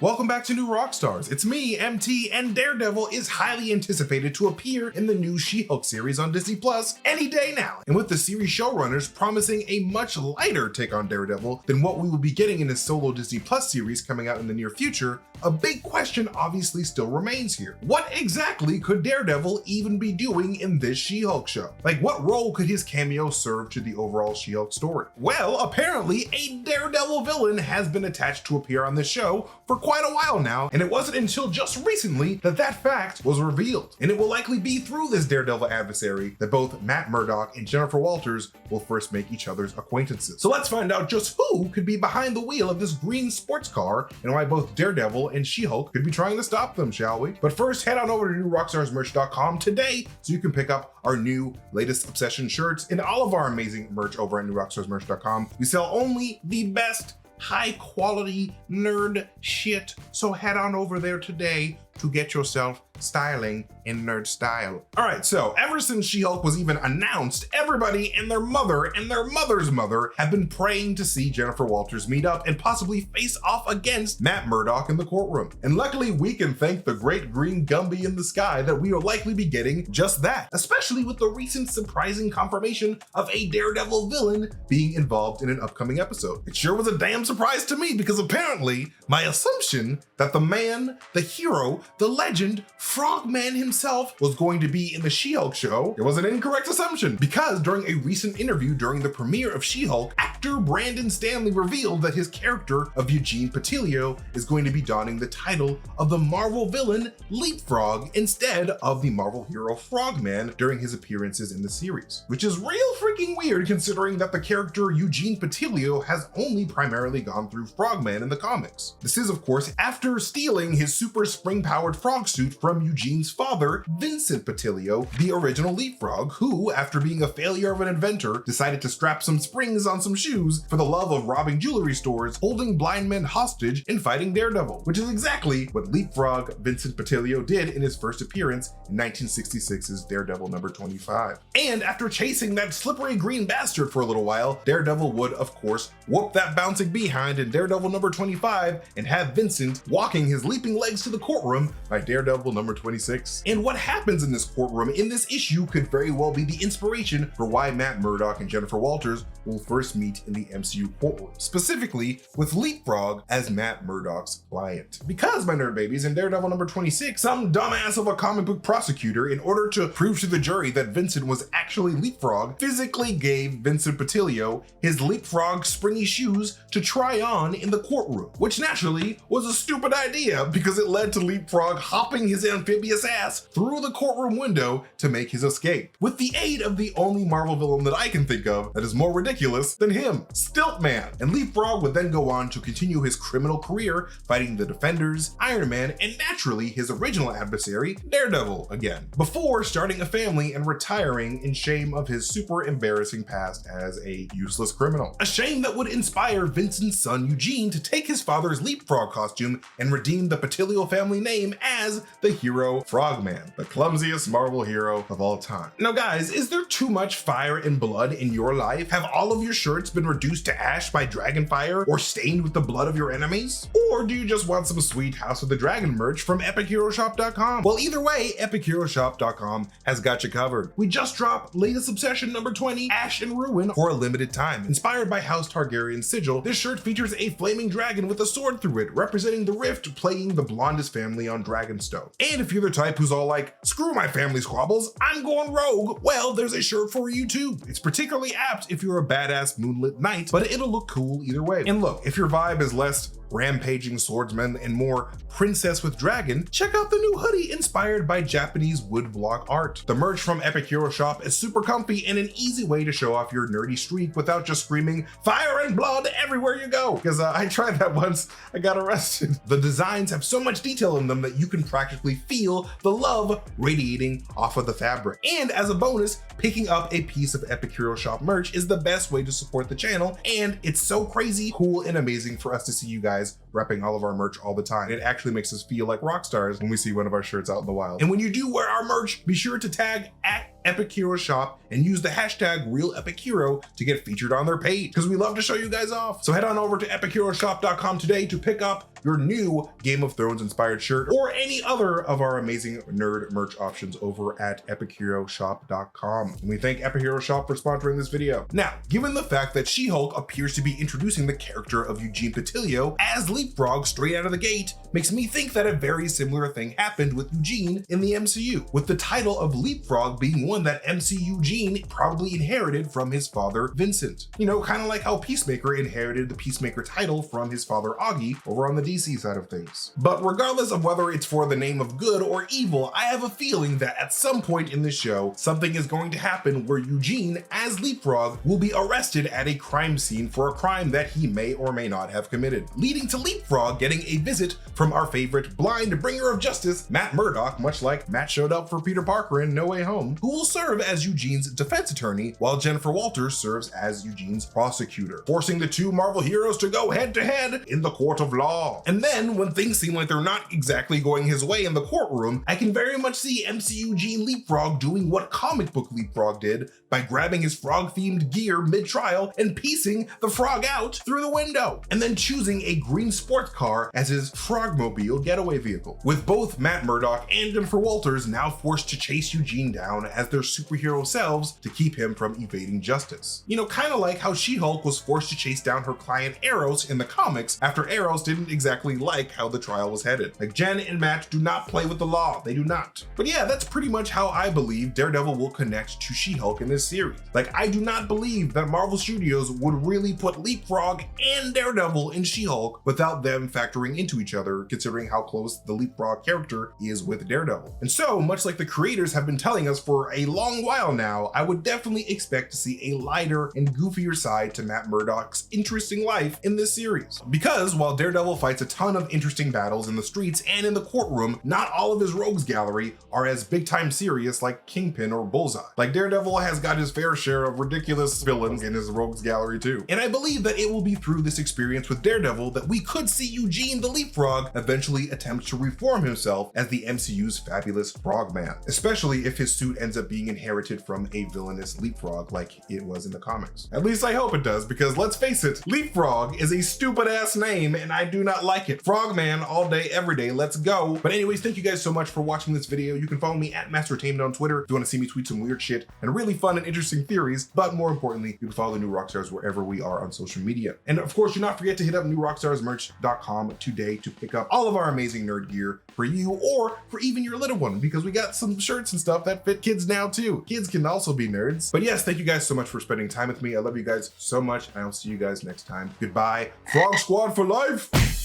Welcome back to New Rockstars. It's me, MT, and Daredevil is highly anticipated to appear in the new She-Hulk series on Disney Plus any day now. And with the series showrunners promising a much lighter take on Daredevil than what we will be getting in his solo Disney Plus series coming out in the near future, a big question obviously still remains here. What exactly could Daredevil even be doing in this She-Hulk show? Like, what role could his cameo serve to the overall She-Hulk story? Well, apparently a Daredevil villain has been attached to appear on this show for quite a while now, and it wasn't until just recently that that fact was revealed. And it will likely be through this Daredevil adversary that both Matt Murdock and Jennifer Walters will first make each other's acquaintances. So let's find out just who could be behind the wheel of this green sports car and why both Daredevil and She-Hulk could be trying to stop them, shall we? But first, head on over to newrockstarsmerch.com today so you can pick up our new latest Obsession shirts and all of our amazing merch over at newrockstarsmerch.com. We sell only the best high quality nerd shit, so head on over there today to get yourself styling in nerd style. All right, so ever since She-Hulk was even announced, everybody and their mother and their mother's mother have been praying to see Jennifer Walters meet up and possibly face off against Matt Murdock in the courtroom. And luckily we can thank the great green Gumby in the sky that we will likely be getting just that, especially with the recent surprising confirmation of a Daredevil villain being involved in an upcoming episode. It sure was a damn surprise to me because apparently my assumption that the man, the hero, the legend, Frogman himself was going to be in the She-Hulk show, it was an incorrect assumption because during a recent interview during the premiere of She-Hulk, actor Brandon Stanley revealed that his character of Eugene Patilio is going to be donning the title of the Marvel villain Leapfrog instead of the Marvel hero Frogman during his appearances in the series, which is real freaking weird considering that the character Eugene Patilio has only primarily gone through Frogman in the comics. This is of course after stealing his super spring-powered frog suit from Eugene's father, Vincent Patilio, the original Leapfrog, who, after being a failure of an inventor, decided to strap some springs on some shoes for the love of robbing jewelry stores, holding blind men hostage, and fighting Daredevil, which is exactly what Leapfrog Vincent Patilio did in his first appearance in 1966's Daredevil number 25. And after chasing that slippery green bastard for a little while, Daredevil would, of course, whoop that bouncing behind in Daredevil number 25 and have Vincent walking his leaping legs to the courtroom by Daredevil number 26. And what happens in this courtroom in this issue could very well be the inspiration for why Matt Murdock and Jennifer Walters will first meet in the MCU courtroom, specifically with Leapfrog as Matt Murdock's client. Because, my nerd babies, in Daredevil number 26, some dumbass of a comic book prosecutor, in order to prove to the jury that Vincent was actually Leapfrog, physically gave Vincent Patilio his Leapfrog springy shoes to try on in the courtroom, which naturally was a stupid idea because it led to Leapfrog hopping his amphibious ass through the courtroom window to make his escape, with the aid of the only Marvel villain that I can think of that is more ridiculous than him, Stiltman. And Leapfrog would then go on to continue his criminal career fighting the Defenders, Iron Man, and naturally his original adversary, Daredevil again, before starting a family and retiring in shame of his super embarrassing past as a useless criminal. A shame that would inspire Vincent's son Eugene to take his father's Leapfrog costume and redeem the Patilio family name as the hero Frogman, the clumsiest Marvel hero of all time. Now guys, is there too much fire and blood in your life? Have all of your shirts been reduced to ash by dragon fire or stained with the blood of your enemies? Or do you just want some sweet House of the Dragon merch from EpicHeroShop.com? Well, either way, EpicHeroShop.com has got you covered. We just dropped latest Obsession number 20, Ash and Ruin, for a limited time. Inspired by House Targaryen's sigil, this shirt features a flaming dragon with a sword through it, representing the rift plaguing the blondest family on Dragonstone. And if you're the type who's all like, screw my family squabbles, I'm going rogue, well, there's a shirt for you too. It's particularly apt if you're a badass moonlit knight, but it'll look cool either way. And look, if your vibe is less rampaging swordsman and more princess with dragon, check out the new hoodie inspired by Japanese woodblock art. The merch from Epic Hero Shop is super comfy and an easy way to show off your nerdy streak without just screaming fire and blood everywhere you go, because I tried that once, I got arrested. The designs have so much detail in them that you can practically feel the love radiating off of the fabric. And as a bonus, picking up a piece of Epic Hero Shop merch is the best way to support the channel, and it's so crazy cool and amazing for us to see you guys repping all of our merch all the time. It actually makes us feel like rock stars when we see one of our shirts out in the wild. And when you do wear our merch, be sure to tag at Epic Hero Shop and use the hashtag RealEpicHero to get featured on their page, because we love to show you guys off. So head on over to EpicHeroShop.com today to pick up your new Game of Thrones inspired shirt or any other of our amazing nerd merch options over at epicheroshop.com. And we thank Epic Hero Shop for sponsoring this video. Now, given the fact that She-Hulk appears to be introducing the character of Eugene Patilio as Leapfrog straight out of the gate, makes me think that a very similar thing happened with Eugene in the MCU, with the title of Leapfrog being one that MC Eugene probably inherited from his father Vincent. You know, kind of like how Peacemaker inherited the Peacemaker title from his father Augie over on the DC side of things. But regardless of whether it's for the name of good or evil, I have a feeling that at some point in this show, something is going to happen where Eugene, as Leapfrog, will be arrested at a crime scene for a crime that he may or may not have committed, leading to Leapfrog getting a visit from our favorite blind bringer of justice, Matt Murdock, much like Matt showed up for Peter Parker in No Way Home, who will serve as Eugene's defense attorney while Jennifer Walters serves as Eugene's prosecutor, forcing the two Marvel heroes to go head to head in the court of law. And then when things seem like they're not exactly going his way in the courtroom, I can very much see MC Eugene Leapfrog doing what comic book Leapfrog did by grabbing his frog-themed gear mid-trial and piecing the frog out through the window, and then choosing a green sports car as his Frogmobile getaway vehicle, with both Matt Murdock and Jennifer Walters now forced to chase Eugene down as their superhero selves to keep him from evading justice. You know, kind of like how She-Hulk was forced to chase down her client Eros in the comics after Eros didn't exactly like how the trial was headed. Like, Jen and Matt do not play with the law, they do not. But yeah, that's pretty much how I believe Daredevil will connect to She-Hulk in this series. Like, I do not believe that Marvel Studios would really put Leapfrog and Daredevil in She-Hulk without them factoring into each other, considering how close the Leapfrog character is with Daredevil. And so, much like the creators have been telling us for a long while now, I would definitely expect to see a lighter and goofier side to Matt Murdock's interesting life in this series. Because while Daredevil fights a ton of interesting battles in the streets and in the courtroom, not all of his rogues gallery are as big time serious like Kingpin or Bullseye. Like, Daredevil has got his fair share of ridiculous villains in his rogues gallery too. And I believe that it will be through this experience with Daredevil that we could see Eugene the Leapfrog eventually attempt to reform himself as the MCU's fabulous Frogman, especially if his suit ends up being inherited from a villainous Leapfrog like it was in the comics. At least I hope it does, because let's face it, Leapfrog is a stupid ass name and I do not like it. Frogman all day, every day, let's go. But anyways, thank you guys so much for watching this video. You can follow me at MasterTainment on Twitter if you want to see me tweet some weird shit and really fun and interesting theories, but more importantly, you can follow the New Rockstars wherever we are on social media. And of course, do not forget to hit up newrockstarsmerch.com today to pick up all of our amazing nerd gear for you or for even your little one, because we got some shirts and stuff that fit kids now too. Kids can also be nerds. But yes, thank you guys so much for spending time with me. I love you guys so much, and I'll see you guys next time. Goodbye. Frog Squad for life!